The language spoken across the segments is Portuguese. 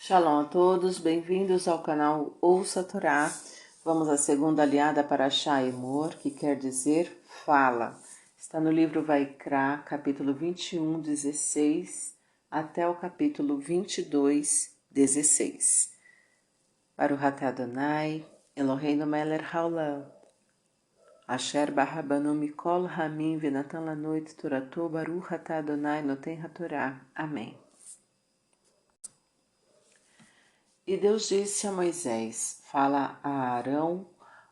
Shalom a todos, bem-vindos ao canal Ouça a Torá. Vamos à segunda aliada para Emor, que quer dizer fala. Está no livro Vaikra, capítulo 21, 16, até o capítulo 22, 16. Baruch atah Adonai, Eloheinu melech haolam, Asher barabanu mikol hamim venatan lanoit toratu, Baruch atah Adonai noten hatorá. Amém. E Deus disse a Moisés: Fala a Arão,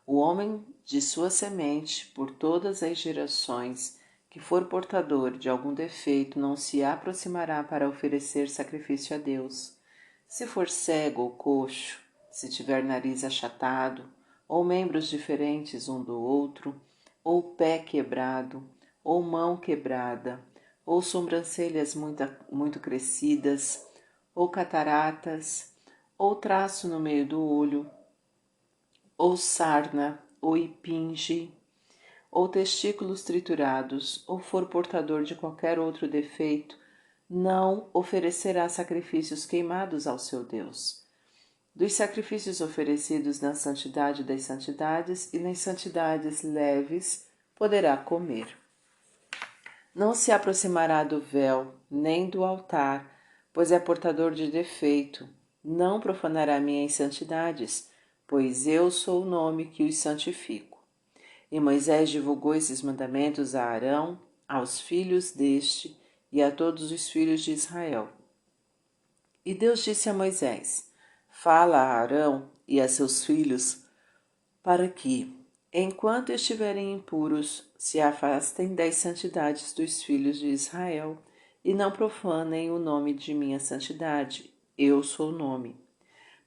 o homem de sua semente, por todas as gerações, que for portador de algum defeito, não se aproximará para oferecer sacrifício a Deus. Se for cego ou coxo, se tiver nariz achatado, ou membros diferentes um do outro, ou pé quebrado, ou mão quebrada, ou sobrancelhas muito crescidas, ou cataratas, ou traço no meio do olho, ou sarna, ou impinge, ou testículos triturados, ou for portador de qualquer outro defeito, não oferecerá sacrifícios queimados ao seu Deus. Dos sacrifícios oferecidos na santidade das santidades e nas santidades leves, poderá comer. Não se aproximará do véu, nem do altar, pois é portador de defeito. Não profanará minhas santidades, pois eu sou o nome que os santifico. E Moisés divulgou esses mandamentos a Arão, aos filhos deste e a todos os filhos de Israel. E Deus disse a Moisés: Fala a Arão e a seus filhos, para que, enquanto estiverem impuros, se afastem das santidades dos filhos de Israel e não profanem o nome de minha santidade. Eu sou o nome.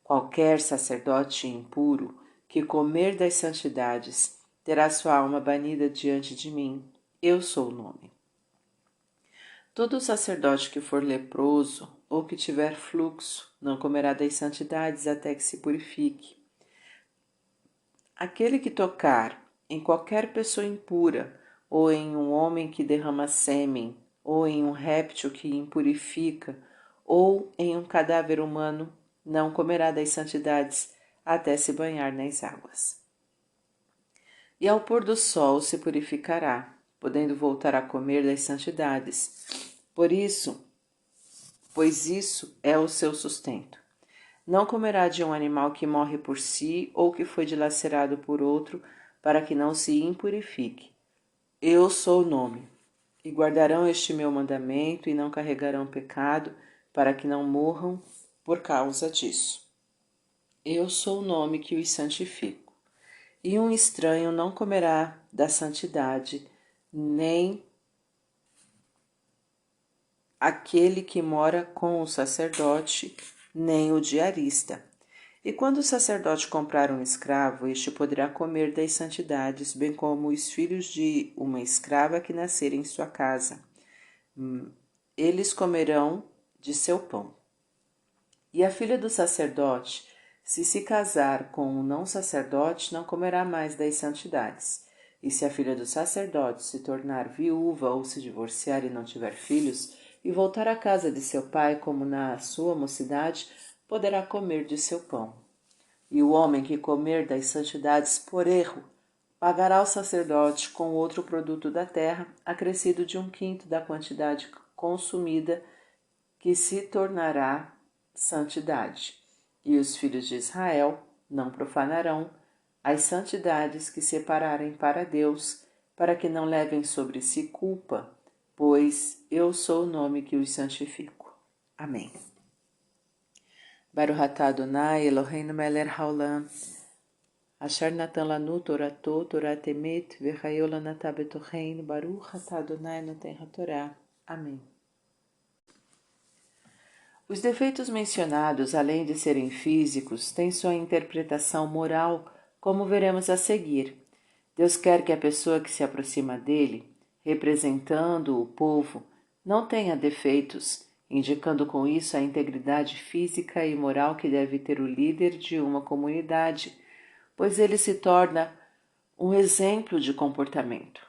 Qualquer sacerdote impuro que comer das santidades terá sua alma banida diante de mim. Eu sou o nome. Todo sacerdote que for leproso ou que tiver fluxo não comerá das santidades até que se purifique. Aquele que tocar em qualquer pessoa impura, ou em um homem que derrama sêmen, ou em um réptil que impurifica, ou em um cadáver humano, não comerá das santidades até se banhar nas águas. E ao pôr do sol se purificará, podendo voltar a comer das santidades. Pois isso é o seu sustento. Não comerá de um animal que morre por si ou que foi dilacerado por outro, para que não se impurifique. Eu sou o nome. E guardarão este meu mandamento e não carregarão pecado, para que não morram por causa disso. Eu sou o nome que os santifico. E um estranho não comerá da santidade, nem aquele que mora com o sacerdote, nem o diarista. E quando o sacerdote comprar um escravo, este poderá comer das santidades, bem como os filhos de uma escrava que nascer em sua casa. Eles comerão de seu pão. E a filha do sacerdote, se casar com um não sacerdote, não comerá mais das santidades. E se a filha do sacerdote se tornar viúva ou se divorciar e não tiver filhos, e voltar à casa de seu pai como na sua mocidade, poderá comer de seu pão. E o homem que comer das santidades por erro, pagará ao sacerdote com outro produto da terra, acrescido de 1/5 da quantidade consumida, que se tornará santidade. E os filhos de Israel não profanarão as santidades que separarem para Deus, para que não levem sobre si culpa, pois eu sou o nome que os santifico. Amém. Baruch atah Adonai, Eloheinu melech haolam, Asher natan lanu torato, torat emet, v'chayo lanatah betocheinu, Baruch atah Adonai noten hatorá. Amém. Os defeitos mencionados, além de serem físicos, têm sua interpretação moral, como veremos a seguir. Deus quer que a pessoa que se aproxima dele, representando o povo, não tenha defeitos, indicando com isso a integridade física e moral que deve ter o líder de uma comunidade, pois ele se torna um exemplo de comportamento.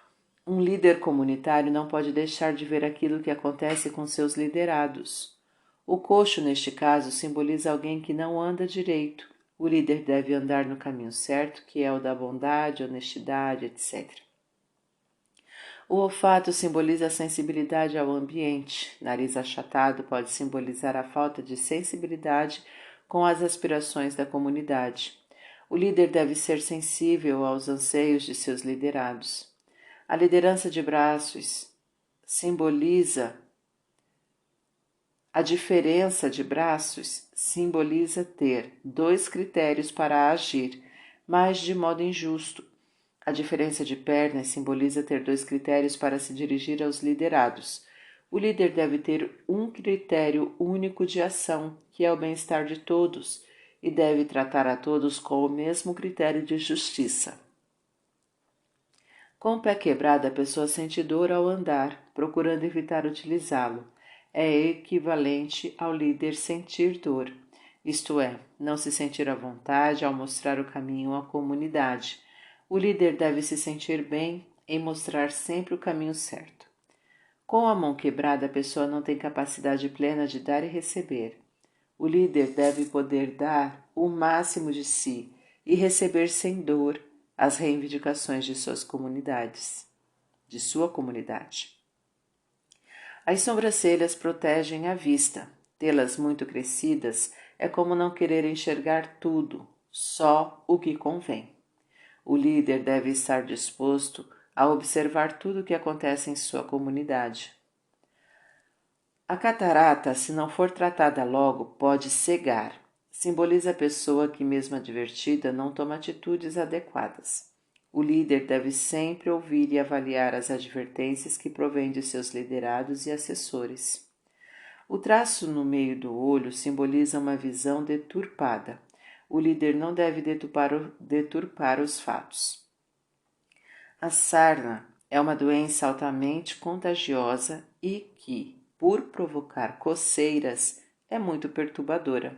Um líder comunitário não pode deixar de ver aquilo que acontece com seus liderados. O coxo, neste caso, simboliza alguém que não anda direito. O líder deve andar no caminho certo, que é o da bondade, honestidade, etc. O olfato simboliza a sensibilidade ao ambiente. Nariz achatado pode simbolizar a falta de sensibilidade com as aspirações da comunidade. O líder deve ser sensível aos anseios de seus liderados. A liderança de braços simboliza a diferença de braços simboliza ter dois critérios para agir, mas de modo injusto. A diferença de pernas simboliza ter dois critérios para se dirigir aos liderados. O líder deve ter um critério único de ação, que é o bem-estar de todos, e deve tratar a todos com o mesmo critério de justiça. Com o pé quebrado, a pessoa sente dor ao andar, procurando evitar utilizá-lo. É equivalente ao líder sentir dor, isto é, não se sentir à vontade ao mostrar o caminho à comunidade. O líder deve se sentir bem em mostrar sempre o caminho certo. Com a mão quebrada, a pessoa não tem capacidade plena de dar e receber. O líder deve poder dar o máximo de si e receber sem dor as reivindicações de suas comunidades, de sua comunidade. As sobrancelhas protegem a vista. Tê-las muito crescidas é como não querer enxergar tudo, só o que convém. O líder deve estar disposto a observar tudo o que acontece em sua comunidade. A catarata, se não for tratada logo, pode cegar. Simboliza a pessoa que, mesmo advertida, não toma atitudes adequadas. O líder deve sempre ouvir e avaliar as advertências que provêm de seus liderados e assessores. O traço no meio do olho simboliza uma visão deturpada. O líder não deve deturpar os fatos. A sarna é uma doença altamente contagiosa e que, por provocar coceiras, é muito perturbadora.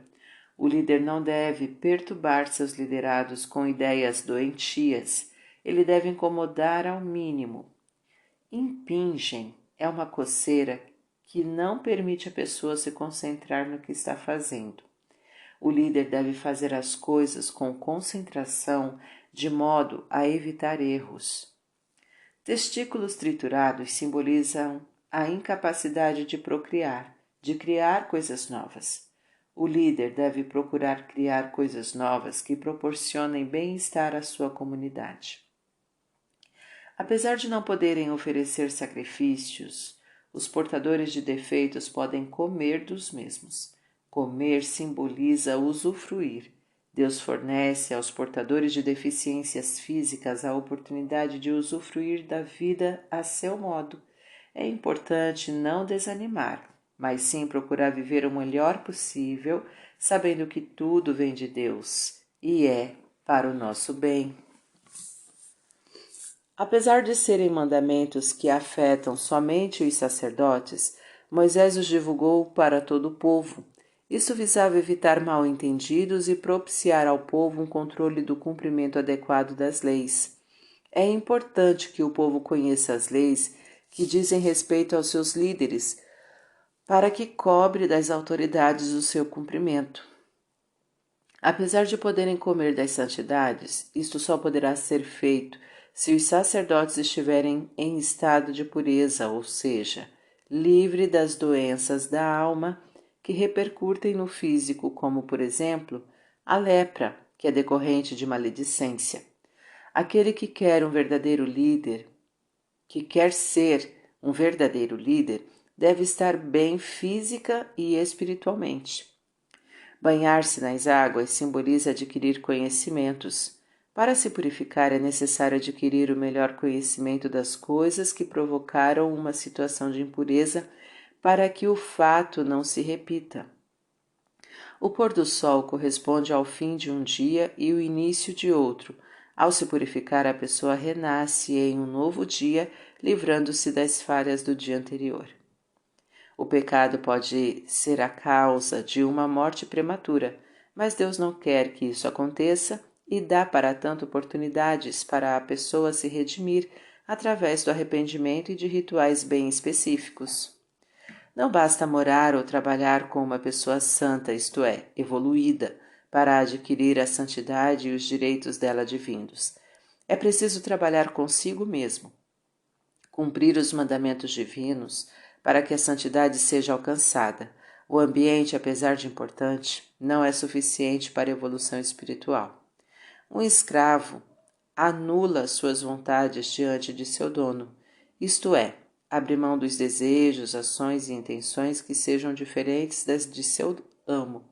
O líder não deve perturbar seus liderados com ideias doentias. Ele deve incomodar ao mínimo. Impingem é uma coceira que não permite a pessoa se concentrar no que está fazendo. O líder deve fazer as coisas com concentração, de modo a evitar erros. Testículos triturados simbolizam a incapacidade de procriar, de criar coisas novas. O líder deve procurar criar coisas novas que proporcionem bem-estar à sua comunidade. Apesar de não poderem oferecer sacrifícios, os portadores de defeitos podem comer dos mesmos. Comer simboliza usufruir. Deus fornece aos portadores de deficiências físicas a oportunidade de usufruir da vida a seu modo. É importante não desanimar, mas sim procurar viver o melhor possível, sabendo que tudo vem de Deus e é para o nosso bem. Apesar de serem mandamentos que afetam somente os sacerdotes, Moisés os divulgou para todo o povo. Isso visava evitar mal-entendidos e propiciar ao povo um controle do cumprimento adequado das leis. É importante que o povo conheça as leis que dizem respeito aos seus líderes, para que cobre das autoridades o seu cumprimento. Apesar de poderem comer das santidades, isto só poderá ser feito se os sacerdotes estiverem em estado de pureza, ou seja, livre das doenças da alma que repercutem no físico, como, por exemplo, a lepra, que é decorrente de maledicência. Aquele que quer ser um verdadeiro líder, deve estar bem física e espiritualmente. Banhar-se nas águas simboliza adquirir conhecimentos. Para se purificar é necessário adquirir o melhor conhecimento das coisas que provocaram uma situação de impureza para que o fato não se repita. O pôr do sol corresponde ao fim de um dia e o início de outro. Ao se purificar, a pessoa renasce em um novo dia, livrando-se das falhas do dia anterior. O pecado pode ser a causa de uma morte prematura, mas Deus não quer que isso aconteça e dá para tanto oportunidades para a pessoa se redimir através do arrependimento e de rituais bem específicos. Não basta morar ou trabalhar com uma pessoa santa, isto é, evoluída, para adquirir a santidade e os direitos dela divindos. É preciso trabalhar consigo mesmo, cumprir os mandamentos divinos para que a santidade seja alcançada. O ambiente, apesar de importante, não é suficiente para a evolução espiritual. Um escravo anula suas vontades diante de seu dono, isto é, abre mão dos desejos, ações e intenções que sejam diferentes das de seu amo.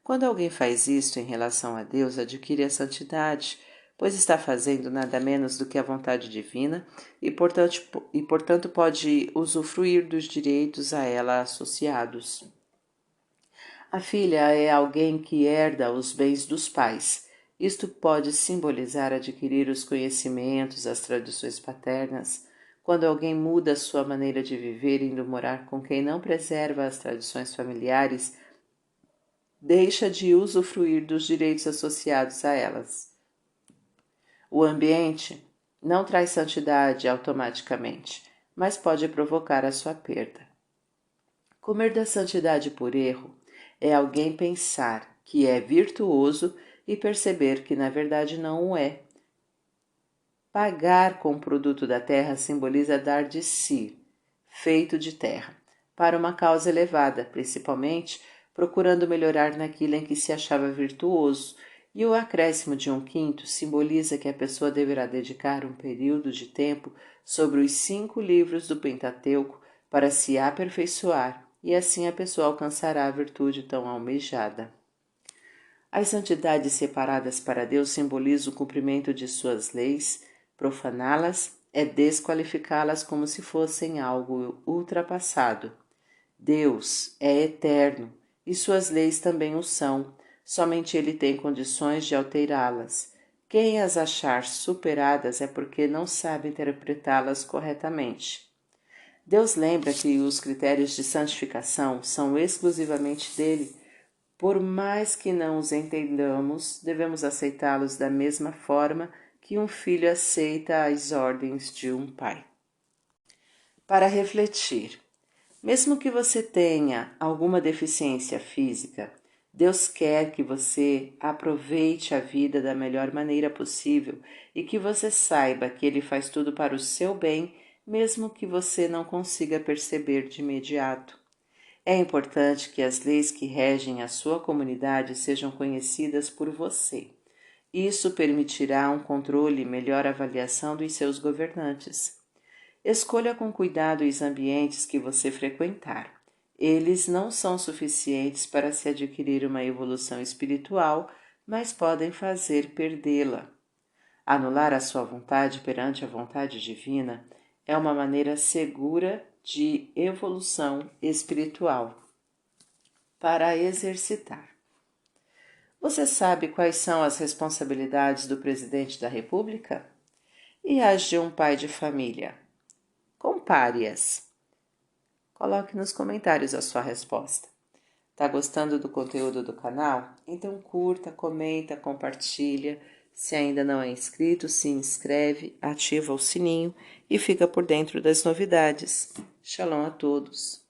Quando alguém faz isto em relação a Deus, adquire a santidade, pois está fazendo nada menos do que a vontade divina portanto pode usufruir dos direitos a ela associados. A filha é alguém que herda os bens dos pais. Isto pode simbolizar adquirir os conhecimentos, as tradições paternas. Quando alguém muda sua maneira de viver indo morar com quem não preserva as tradições familiares, deixa de usufruir dos direitos associados a elas. O ambiente não traz santidade automaticamente, mas pode provocar a sua perda. Comer da santidade por erro é alguém pensar que é virtuoso e perceber que na verdade não o é. Pagar com o produto da terra simboliza dar de si, feito de terra, para uma causa elevada, principalmente procurando melhorar naquilo em que se achava virtuoso, e o acréscimo de 1/5 simboliza que a pessoa deverá dedicar um período de tempo sobre os 5 livros do Pentateuco para se aperfeiçoar, e assim a pessoa alcançará a virtude tão almejada. As santidades separadas para Deus simbolizam o cumprimento de suas leis. Profaná-las é desqualificá-las como se fossem algo ultrapassado. Deus é eterno e suas leis também o são, somente ele tem condições de alterá-las. Quem as achar superadas é porque não sabe interpretá-las corretamente. Deus lembra que os critérios de santificação são exclusivamente dele. Por mais que não os entendamos, devemos aceitá-los da mesma forma que um filho aceita as ordens de um pai. Para refletir, mesmo que você tenha alguma deficiência física, Deus quer que você aproveite a vida da melhor maneira possível e que você saiba que Ele faz tudo para o seu bem, mesmo que você não consiga perceber de imediato. É importante que as leis que regem a sua comunidade sejam conhecidas por você. Isso permitirá um controle e melhor avaliação dos seus governantes. Escolha com cuidado os ambientes que você frequentar. Eles não são suficientes para se adquirir uma evolução espiritual, mas podem fazer perdê-la. Anular a sua vontade perante a vontade divina é uma maneira segura de evolução espiritual. Para exercitar. Você sabe quais são as responsabilidades do presidente da República? E as de um pai de família? Compare-as. Coloque nos comentários a sua resposta. Tá gostando do conteúdo do canal? Então curta, comenta, compartilha. Se ainda não é inscrito, se inscreve, ativa o sininho e fica por dentro das novidades. Shalom a todos!